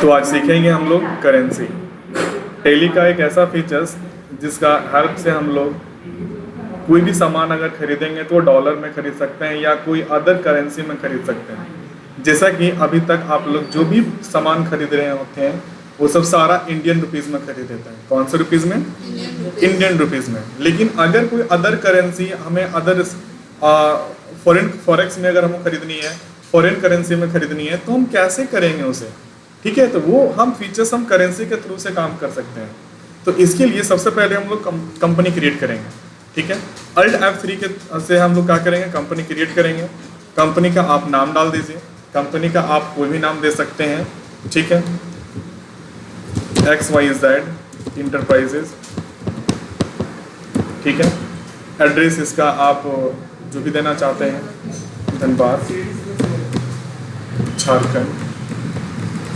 तो आज सीखेंगे हम लोग करेंसी। टैली का एक ऐसा फीचर्स जिसका हेल्प से हम लोग कोई भी सामान अगर खरीदेंगे तो डॉलर में खरीद सकते हैं या कोई अदर करेंसी में खरीद सकते हैं। जैसा कि अभी तक आप लोग जो भी सामान खरीद रहे होते हैं वो सब सारा इंडियन रुपीज़ में खरीद देते हैं। कौन से रुपीज़ में? इंडियन रुपीज़ में। लेकिन अगर कोई अदर करेंसी हमें अदर फॉरेक्स में अगर हमको खरीदनी है, फॉरेन करेंसी में खरीदनी है, तो हम कैसे करेंगे उसे? ठीक है, तो वो हम फीचर्स हम करेंसी के थ्रू से काम कर सकते हैं। तो इसके लिए सबसे पहले हम लोग कंपनी क्रिएट करेंगे। ठीक है, Alt F3 के से हम लोग क्या करेंगे? कंपनी क्रिएट करेंगे। कंपनी का आप नाम डाल दीजिए। कंपनी का आप कोई भी नाम दे सकते हैं। ठीक है, XYZ इंटरप्राइजेज। ठीक है, एड्रेस इसका आप जो भी देना चाहते हैं, धनबाद, झारखंड,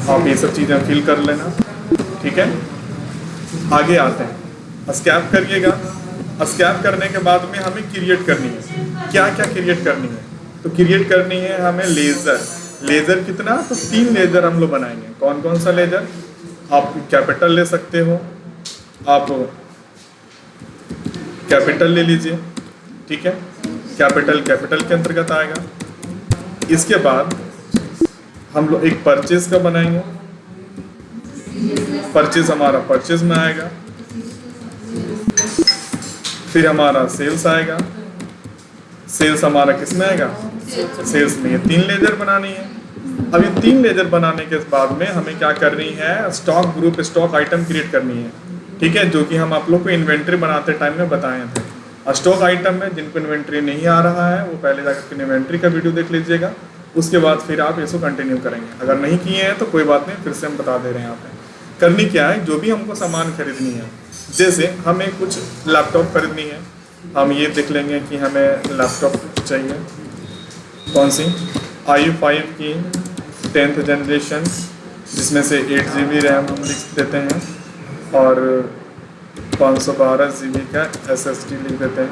आप ये सब चीज़ें फिल कर लेना। ठीक है, आगे आते हैं, स्कैप करिएगा। स्कैप करने के बाद में हमें क्रिएट करनी है। क्या क्या क्रिएट करनी है? तो क्रिएट करनी है हमें लेज़र। लेज़र कितना? तो 3 लेज़र हम लोग बनाएंगे। कौन कौन सा लेज़र? आप कैपिटल ले सकते हो, आप कैपिटल ले लीजिए। ठीक है, कैपिटल के अंतर्गत आएगा। इसके बाद हम लोग एक परचेज का बनाएंगे। परचेज हमारा परचेज में आएगा। फिर हमारा सेल्स आएगा। सेल्स हमारा किस में आएगा? सेल्स में। ये 3 लेजर बनानी है। अब ये 3 लेजर बनाने के बाद में हमें क्या करनी है? Stock group, stock item create करनी है। ठीक है, जो कि हम आप लोग को इन्वेंट्री बनाते टाइम में बताए थे। स्टॉक आइटम में जिनको इन्वेंट्री नहीं आ रहा है वो पहले जाकर इन्वेंट्री का वीडियो देख लीजिएगा। उसके बाद फिर आप इसको कंटिन्यू करेंगे। अगर नहीं किए हैं तो कोई बात नहीं, फिर से हम बता दे रहे हैं। यहाँ पे करनी क्या है? जो भी हमको सामान खरीदनी है, जैसे हमें कुछ लैपटॉप खरीदनी है, हम ये देख लेंगे कि हमें लैपटॉप चाहिए। कौन सी? i5 की 10th जनरेशन, जिसमें से 8 GB रैम हम लिख देते हैं और 512 GB का SSD लिख देते हैं।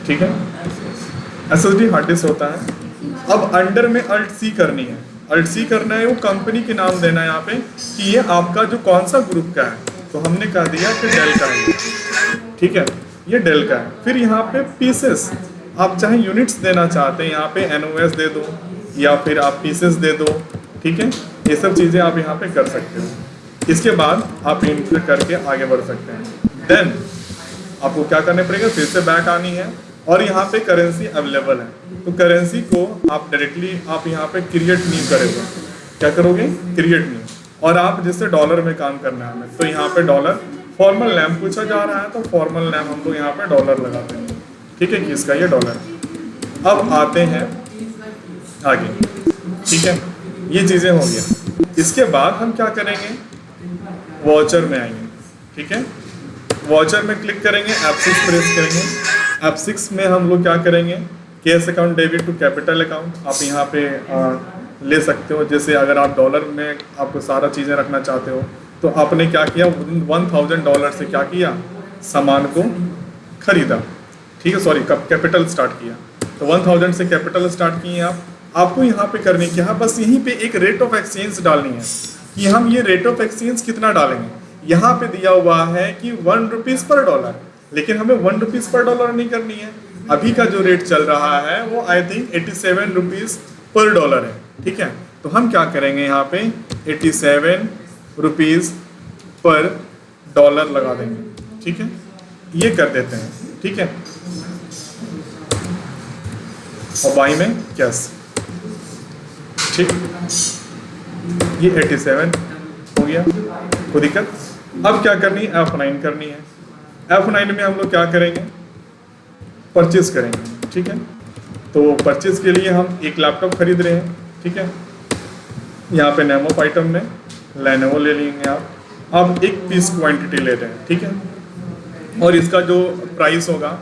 ठीक है, SSD हार्ड डिस्क होता है। अब अंडर में Alt C करनी है। Alt C करना है, वो कंपनी के नाम देना है यहाँ पे कि ये आपका जो कौन सा ग्रुप का है। तो हमने कह दिया कि डेल का है। ठीक है, ये डेल का है। फिर यहाँ पे पीसेस, आप चाहे यूनिट्स देना चाहते हैं, यहाँ पे NOS दे दो या फिर आप पीसेस दे दो। ठीक है, ये सब चीज़ें आप यहाँ पे कर सकते हो। इसके बाद आप इंटर करके आगे बढ़ सकते हैं। देन आपको क्या करना पड़ेगा? फिर से बैक आनी है और यहाँ पे करेंसी अवेलेबल है। तो करेंसी को आप डायरेक्टली आप यहाँ पे क्रिएट नहीं करोगे। क्या करोगे? क्रिएट नहीं। और आप जैसे डॉलर में काम करना है हमें, तो यहाँ पे डॉलर फॉर्मल नेम पूछा जा रहा है, तो फॉर्मल नेम हम लोग यहाँ पे डॉलर लगाते हैं। ठीक है, किसका? ये डॉलर। अब आते हैं आगे। ठीक है, ये चीज़ें हो गया। इसके बाद हम क्या करेंगे? वॉचर में आएंगे। ठीक है, वॉचर में क्लिक करेंगे, F6 प्रेस करेंगे। F6 में हम लोग क्या करेंगे? Cash account debit to capital account आप यहाँ पे ले सकते हो। जैसे अगर आप डॉलर में आपको सारा चीज़ें रखना चाहते हो तो आपने क्या किया? $1000 से क्या किया? सामान को खरीदा। ठीक है, सॉरी, कैपिटल स्टार्ट किया। तो 1000 से कैपिटल स्टार्ट किए आप। आपको यहाँ पे करने क्या है? बस यहीं पे एक रेट ऑफ एक्सचेंज डालनी है कि हम ये रेट ऑफ एक्सचेंज कितना डालेंगे। यहाँ पे दिया हुआ है कि ₹1 पर डॉलर, लेकिन हमें ₹1 पर डॉलर नहीं करनी है। अभी का जो रेट चल रहा है वो आई थिंक ₹87 पर डॉलर है। ठीक है, तो हम क्या करेंगे? यहाँ पे ₹87 पर डॉलर लगा देंगे। ठीक है, ये कर देते हैं। ठीक है, और बाई में कैश। ठीक, ये 87 हो गया, कोई दिक्कत? अब क्या करनी है? F9 करनी है। F9 में हम लोग क्या करेंगे? परचेज करेंगे। ठीक है, तो परचेज के लिए हम एक लैपटॉप खरीद रहे हैं। ठीक है, यहाँ पे नेम ऑफ आइटम में Lenovo ले लेंगे आप। अब एक पीस क्वांटिटी ले रहे हैं। ठीक है, और इसका जो प्राइस होगा,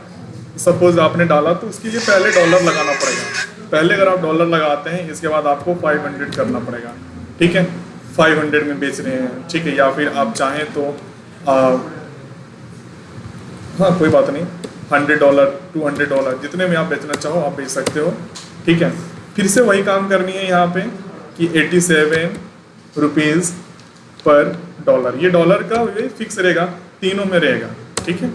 सपोज आपने डाला तो उसके लिए पहले डॉलर लगाना पड़ेगा। पहले अगर आप डॉलर लगाते हैं, इसके बाद आपको 500 करना पड़ेगा। ठीक है, 500 में बेच रहे हैं। ठीक है, या फिर आप चाहें तो हाँ कोई बात नहीं, $100, $200 जितने में आप बेचना चाहो आप बेच सकते हो। ठीक है, फिर से वही काम करनी है यहाँ पे कि 87 रुपीज़ पर डॉलर, ये डॉलर का ये फिक्स रहेगा, तीनों में रहेगा, ठीक है।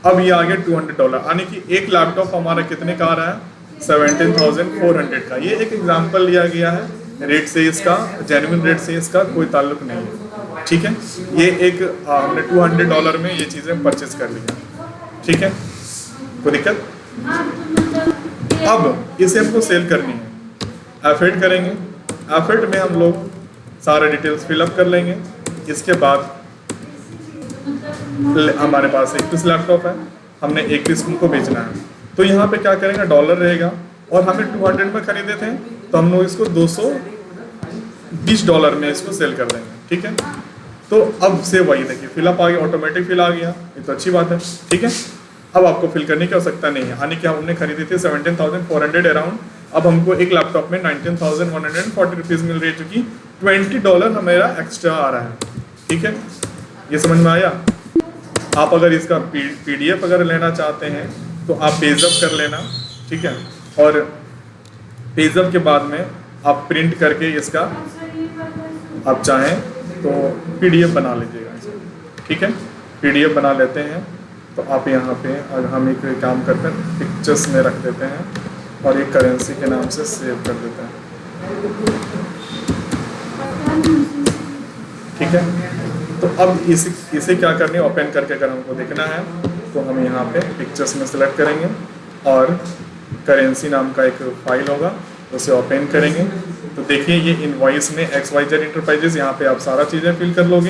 अब ये आ गया $200, यानी कि एक लैपटॉप हमारा कितने का आ रहा है, 17,400 का। ये एक एग्जांपल लिया गया है, रेट से इसका, जेन्युइन रेट से इसका कोई ताल्लुक नहीं है, ठीक है। ये एक हमने $200 में ये चीज़ें परचेज कर लिया, ठीक है, कोई दिक्कत। अब इसे हमको सेल करनी है, एफेड करेंगे, एफेड में हम लोग सारे डिटेल्स फिलअप कर लेंगे। इसके बाद हमारे पास एक पीस लैपटॉप है, हमने एक पीस उनको बेचना है, तो यहाँ पे क्या करेंगे, डॉलर रहेगा, और हमें 200 में खरीदे थे तो हम लोग इसको $220 में इसको सेल कर देंगे, ठीक है। तो अब से वही देखिए फिलअप आ गया, ऑटोमेटिक फिल आ गया, ये तो अच्छी बात है, ठीक है। अब आपको फिल करने की आवश्यकता नहीं है, यानी कि हमने खरीदी थी 17,400 अराउंड, अब हमको एक लैपटॉप में 19,140 रुपीज़ मिल रही है, चूँकि $20 हमारा एक्स्ट्रा आ रहा है, ठीक है। ये समझ में आया। आप अगर इसका PDF अगर लेना चाहते हैं तो आप पेजअप कर लेना, ठीक है, और पेजअप के बाद में आप प्रिंट करके इसका आप चाहें तो PDF बना लीजिएगा इसे, ठीक है। PDF बना लेते हैं तो आप यहाँ पे अगर हम एक काम करते हैं, पिक्चर्स में रख देते हैं और एक करेंसी के नाम से सेव कर देते हैं, ठीक है। तो अब इसे क्या करनी है, ओपन करके अगर हमको देखना है तो हम यहाँ पे पिक्चर्स में सेलेक्ट करेंगे और करेंसी नाम का एक फाइल होगा, उसे ओपन करेंगे। तो देखिए ये इनवॉइस में XYZ एंटरप्राइजेस, यहाँ पे आप सारा चीज़ें फिल कर लोगे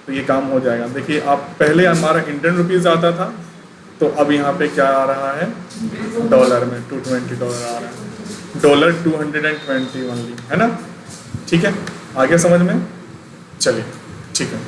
तो ये काम हो जाएगा। देखिए आप पहले हमारा इंडियन रुपीज़ आता था, तो अब यहाँ पे क्या आ रहा है, डॉलर में $220 आ रहा है, $220 ओनली, है ना, ठीक है। आगे समझ में, चलिए, ठीक है।